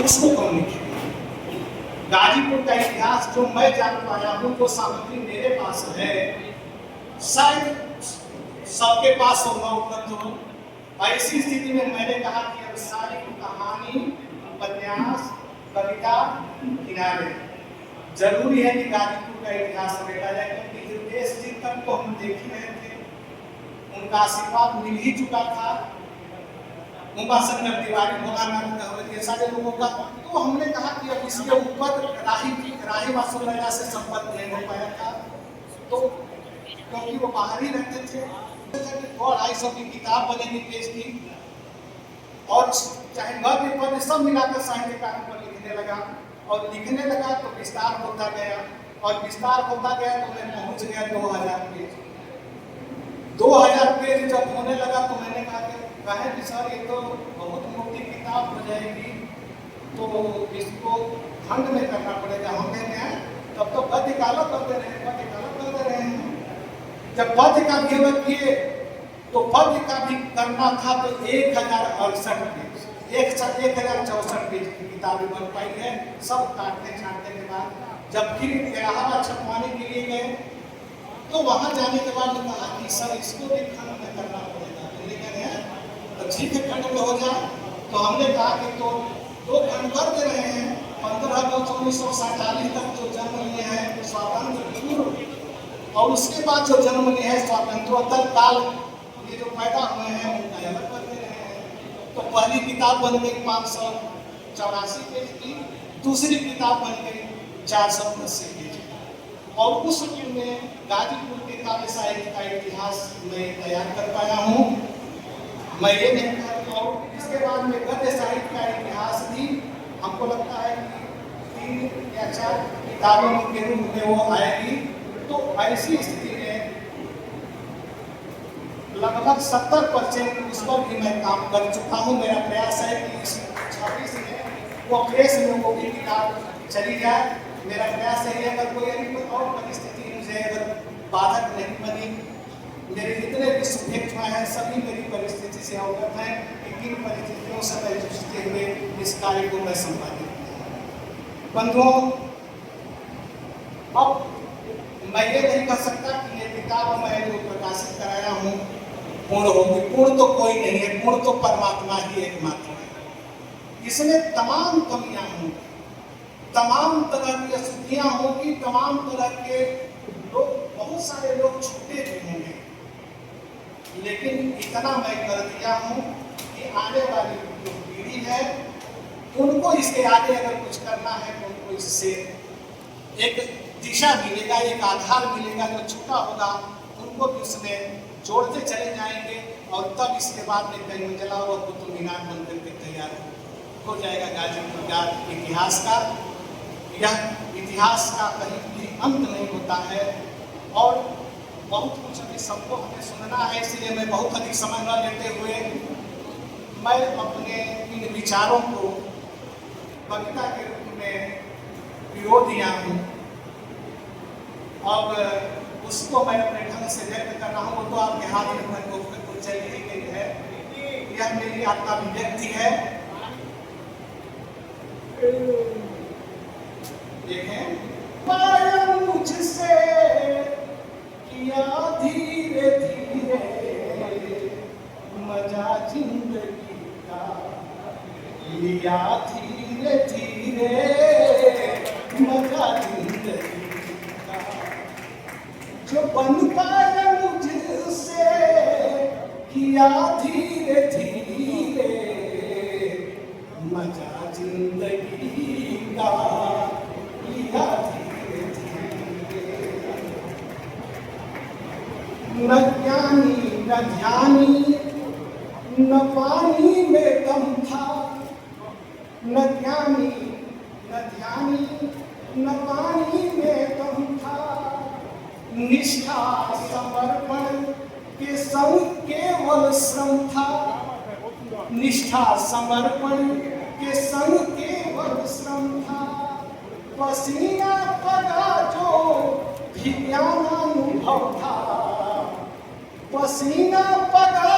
उसको कौन लिखेगा? गाजीपुर का इतिहास जो मैं जान पाया हूँ, जो सामग्री मेरे पास है, शायद सबके पास होगा, उपलब्ध हो। ऐसी स्थिति में मैंने कहा कि अब सारी कहानी, उपन्यास, कविता किनारे, जरूरी है कि गाजीपुर का इतिहास समेटा जाए, क्योंकि हिरदेश जी तक तो हम देख ही रहे थे, उनका आशीर्वाद मिल ही चुका था, उमाशंकर तिवारी, भोलानाथ, ये सारे लोगों का। तो हमने कहा कि अब इसके ऊपर राही वासुदेव से संपर्क नहीं हो पाया था, तो क्योंकि वो बाहर ही रहते थे, 250 की किताब बनेगी पेज की, और चाहे गद्य पद्य सब मिलाकर साहित्यकारों पर लिखने लगा, और लिखने लगा तो विस्तार होता गया, और विस्तार होता गया तो मैं पहुंच गया 2000 पेज। 2000 पेज जब होने लगा तो मैंने कहा कि सर ये तो बहुत मोटी किताब हो जाएगी, तो इसको खंड में करना पड़ेगा। हम कहते हैं तब तो पद्य काला कर दे रहे हैं, जब पद्य का केवल किए तो पद्य का भी करना था, तो 1068 पेज, 1064 पेज की किताबें बन पाई है, सब काटने छाटने के बाद। जब फिर इलाहाबाद छपवाने के लिए गए तो वहां जाने के बाद कहा कि सर इसको भी खंड में करना पड़ेगा, तो ठीक है खंड में हो जाए। तो हमने कहा कि तो 2 खंड कर दे रहे हैं, 15 अगस्त 1947 तक जो जन्म लिए हैं स्वातंत्र पूर्व, और उसके बाद जो जन्म लिए हैं स्वतंत्रोत्तर काल, ये जो पैदा हुए हैं उनका अलग कर दे रहे हैं। तो पहली किताब बन गई 584 पेज की, दूसरी किताब बन गई 480 पेज की, और उस में गाजीपुर के काव्य साहित्य का इतिहास मैं तैयार कर पाया हूँ। मैं ये नहीं कहता, और इसके बाद में गद्य साहित्य का इतिहास भी हमको लगता है कि 3 या 4 किताबों के रूप में वो आएगी। तो ऐसी स्थिति में लगभग 70% उस पर भी मैं काम कर चुका हूँ। मेरा प्रयास है कि इस 26 में वो प्रेस में वो भी किताब चली जाए। मेरा प्रयास है, अगर कोई और परिस्थिति मुझे अगर बाधक नहीं बनी, मेरे जितने भी सब्जेक्ट हैं सभी मेरी परिस्थिति से अवगत हैं कि किन परिस्थितियों से मैं जूझते हुए इस कार्य को मैं संपादित किया। बंधुओं, अब मैं ये नहीं कह सकता कि ये किताब मैं जो प्रकाशित कराया हूँ पूर्ण होगी। पूर्ण तो कोई नहीं है, पूर्ण तो परमात्मा ही एकमात्र है। इसमें तमाम कमियां होंगी, तमाम तरह की अशुद्धियां होंगी, तमाम तरह के लोग, बहुत सारे लोग छूटे भी होंगे, लेकिन इतना मैं कर दिया हूँ कि आने वाली जो पीढ़ी है उनको इसके आगे अगर कुछ करना है तो उनको इससे एक दिशा मिलेगा, एक आधार मिलेगा। जो छूटा होगा उनको भी उसमें जोड़ते चले जाएंगे, और तब इसके बाद में कई मंजिला और कुतुब मीनार बन करके तैयार हो जाएगा गाजीपुर का इतिहास का। यह इतिहास का कहीं भी अंत नहीं होता है, और बहुत कुछ अभी सबको हमें सुनना है, इसलिए मैं बहुत अधिक समय न लेते हुए मैं अपने इन विचारों को कविता के रूप में पिरो दिया हूँ। अब उसको मैं अपने ढंग से व्यक्त कर रहा हूँ, तो आपके हाथ में मैं चली गई है, यह मेरी आपका अभिव्यक्ति है। देखें, मुझसे किया धीरे धीरे मजा जिंदगी का, लिया धीरे धीरे मजा जिंदगी का, जो बन पाया मुझसे किया धीरे धीरे मजा जिंदगी का, लिया धीरे धीरे। न ज्ञानी न ध्यानी न पानी में दम था, न ज्ञानी न ध्यानी न पानी में दम था, निष्ठा समर्पण के संग केवल श्रम था, निष्ठा समर्पण के संग केवल श्रम था, पसीना पड़ा जो भी ज्ञानानुभव था, पसीना पड़ा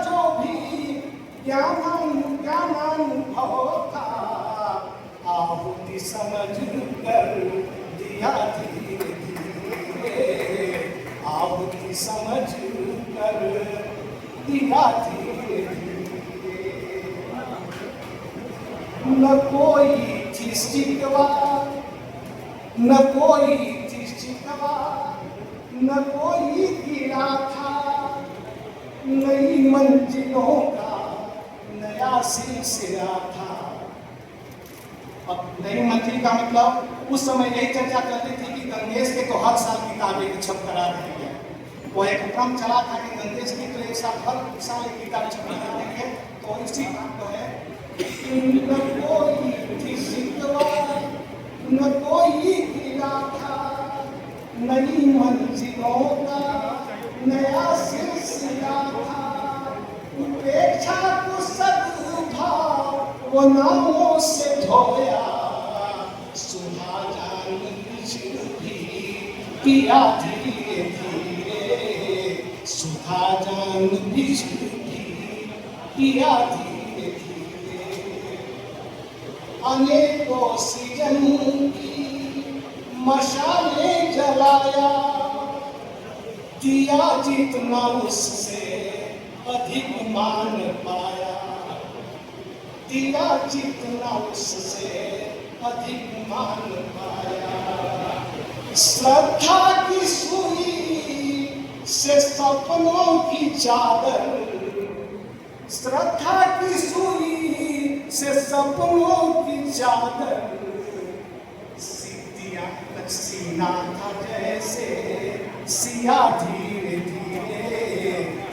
जो भी ज्ञानानुभव था, समझ कर दिया धीरे धीरे, आपकी समझ कर दिया धीरे धीरे। न कोई थी शिकवा, न कोई थी शिकवा, न कोई गिरा था, नई मंजिलों का नया सिलसिला था। अब नई मंजिल का मतलब उस समय यही चर्चा चलती थी कि गंगेश के तो हर साल किताबें छप करा रही है। वो एक क्रम चला था कि गंगेश की तो एक साल हर साल एक किताब छप करा रही है। तो इसी काम को है, न कोई थी शिकवा, न कोई गिला था, नई मंजिलों का नया सिलसिला था। उपेक्षा को सद्भाव वो नामों से धोया, सुधा जान भी पिया धीरे धीरे, सुधा जान भी पिया धीरे धीरे। अनेकों सृजन की मशाले जलाया, दिया जितना उससे अधिक मान पाया, दिया जितना उससे अधिक मान पाया। श्रद्धा की सुई से सपनों की चादर, श्रद्धा की सुई से सपनों की चादर, सीना था जैसे सिया धीरे धीरे,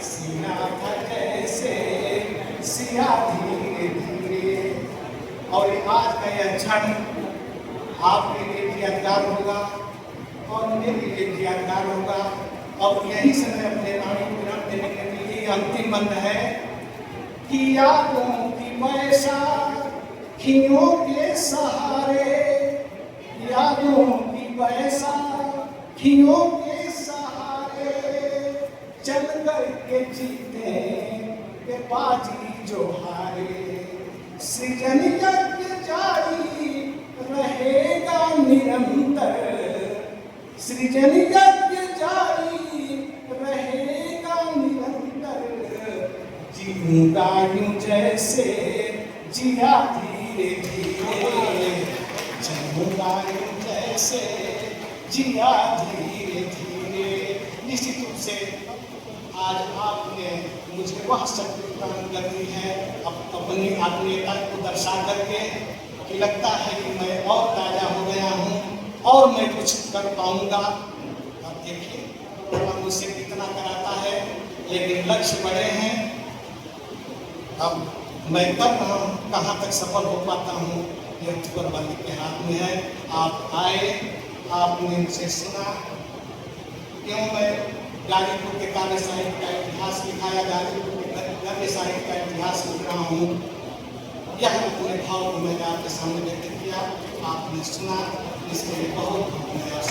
सीना था जैसे सिया धीरे धीरे। और आज का यह क्षण आपके लिए भी यादगार होगा और मेरे लिए भी यादगार होगा। और यही समय अपने वाणी को रख देने के लिए अंतिम बंद है कि यादों की बैसाखियों के सहारे, यादों की बैसाखियों के सहारे, चल कर के जीते के बाजी जो हारे। सृजन यज्ञ जारी रहेगा निरंतर, सृजन यज्ञ जारी रहेगा निरंतर। जीऊंगा यूं जैसे जिया धीरे धीरे, जीऊंगा यूं जैसे जिया धीरे धीरे। निश्चित रूप से आज आपने मुझे वह शक्ति प्रदान कर दी है अपनी आत्मीयता को दर्शा करके कि लगता है कि मैं और ताजा हो गया हूँ और मैं कुछ कर पाऊंगा। अब देखिए भगवान मुझसे कितना कराता है, लेकिन लक्ष्य बड़े हैं। अब मैं कर रहा हूँ, कहाँ तक सफल हो पाता हूँ यह ऊपर वाले के हाथ में है। आप आए, आपने मुझे सुना। क्यों मैं गाजीपुर के काव्य साहित्य का इतिहास लिखाया, गाजीपुर के गद्य साहित्य का इतिहास लिख रहा हूँ, यह अपने भाव को मैंने आपके सामने व्यक्त किया, आपने सुना, इसके लिए बहुत बहुत धन्यवाद।